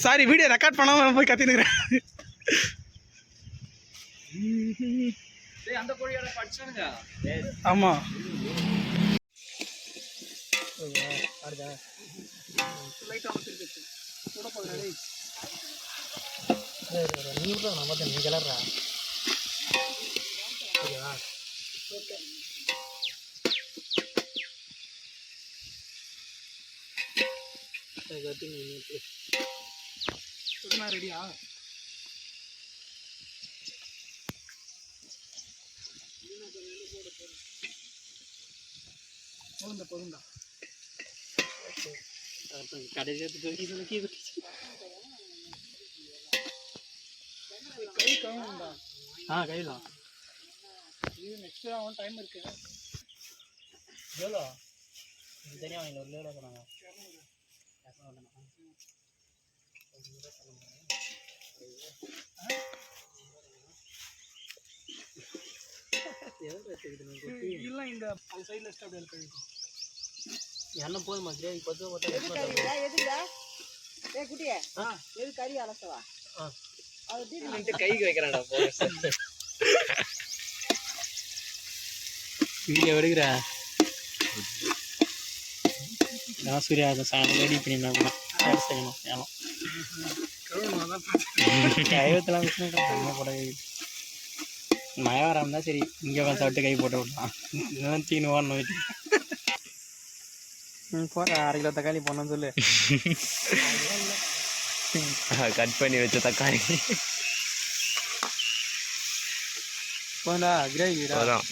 Sorry video record பண்ணாம போய் கத்தினுக்கிறேன். அந்த கோழியோட படிச்சானுங்க. ஆமா நீ கிளறா ரெடியா? போதுண்டா கடைசி கைதான் இது நெக்ஸ்ட் அவன் டைம் இருக்கு. எவ்வளோ தெரியும் இன்னொரு எவ்வளோ சொன்னாங்க. இல்லை இந்த சைடில் ஸ்டாப் கழிக்கும் என்ன போதுமா கிரேவி பத்து குட்டியே எது கறி அலசவா கைக்கு வைக்கிறான்டா வீடியோ எடுக்கிறா. நான் சூர்யா அதை சாணம் ரெடி பண்ணியிருந்தாங்க செய்யணும் ஏனம் கைவத்தெல்லாம் போட மழை வராமல் தான் சரி இங்கே வந்து சாப்பிட்டு கை போட்டு விடலாம். தீனு ஓடணும் வீட்டுக்கு போகிற 1/2 கிலோ தக்காளி போனோன்னு சொல்லு. கட் பண்ணி வச்ச தக்காளி போண்டா கிரேவி அதான்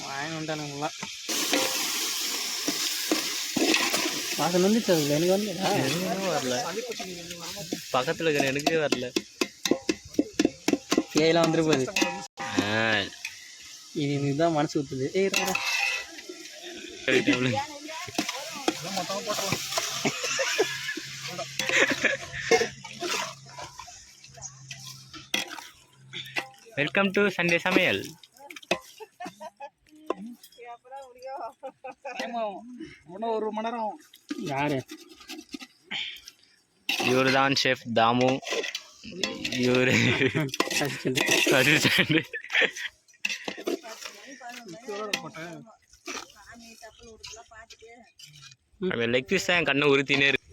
வாங்கி வந்துட்டானுங்களாம். வாசல் வந்துச்சு அதில் எனக்கு வரல பக்கத்தில் இருக்கிற எனக்கே வரல. பேயெல்லாம் வந்துட்டு போகுது. இதுதான் மனசு ஊற்றுது. வெல்கம் டு சண்டே சமையல். இன்னும் 1 மணி நேரம். யாரு? இவரு தான் ஷெஃப் தாமு. இவரு லெக் பீஸ் தான் கண்ணு உறுத்தினே இருக்கு.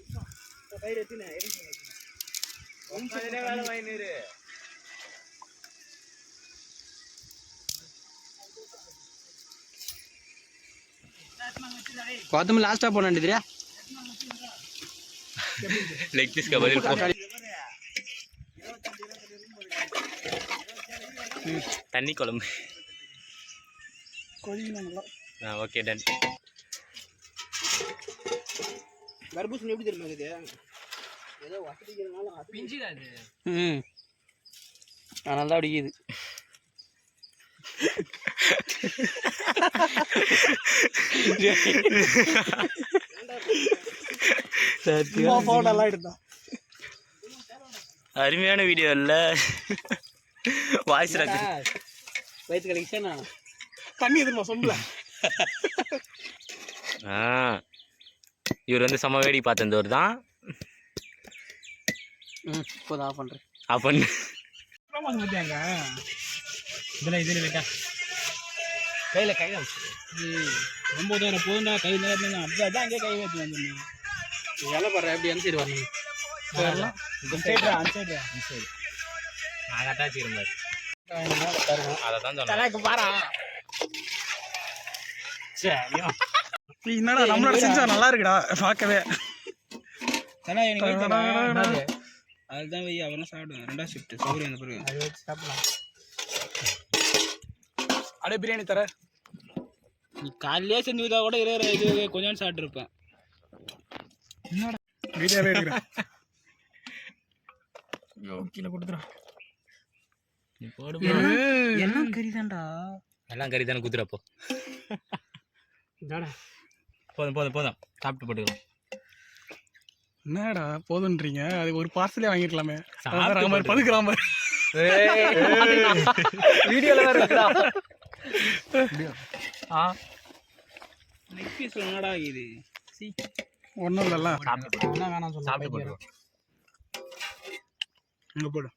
கொத்தமல்லி லாஸ்ட்டாக போன வேண்டியதுரியா? லெக் பீஸ்க்கு பதில் தண்ணி குழம்பு. Okay done. தர்பூசணி எப்படி தெரியுமா இருக்குது? ஏதோ வசதிக்கிறதுனால பிஞ்சுதான் இது. அதனால தான் அடிக்குது. அருமையான வீடியோ இல்ல? வாய்ஸ் ரெக்கார்ட் வயிற்று கலெக்ஷனா தண்ணி எதுமா சொம்பல. இவர் வந்து செம்ம வேடி பார்த்தவர் தான். இப்போதான் ஆஃப் பண்ணுறேன். ஆஃப் பண்ணு. இதில் வைக்கா கையில் கை தான் ரொம்ப தூரம் போதுண்டா. கை நேரம் அப்படி அதான் அங்கேயே கை வச்சு வந்துடணும். வேலை பாடுற எப்படி அந்த சைடு வரணும். நான் அட்டாச்சு இருந்தார் அதை தான் சொன்னேன். பாரா என்னடா நம்மளோட செஞ்சா நல்லா இருக்குடா பார்க்கவே. அதுதான் வை அவெல்லாம் சாப்பிடுவேன். 2ஆவது ஷிஃப்ட் சௌகரியம் அந்த பிறகு அதை வச்சு சாப்பிடலாம். அப்படியே பிரியாணி தர நீ காலையிலே செஞ்சு விதா கூட இது கொஞ்சம் சாப்பிட்ருப்பேன். என்னடா வீடியோவே எடுக்கிறேன். கீழே கொடுத்துறா. எல்லாம் கறிதான்டா. எல்லாம் கறி தானே குத்துறப்போ. போதும் போதும் போதும் சாப்பிட்டு போட்டுக்கலாம். என்னடா போதுன்றீங்க? அது ஒரு பார்சலே வாங்கிக்கலாமே. 10 கிராம் வீடியோல வேற இருக்குடா. நெக் பீஸ் என்னடா இது? ஒன்றும் இல்லைல்ல. என்ன வேணாம் சொல்ல சாப்பிட்டு போட்டுருவோம். இங்கே போடு.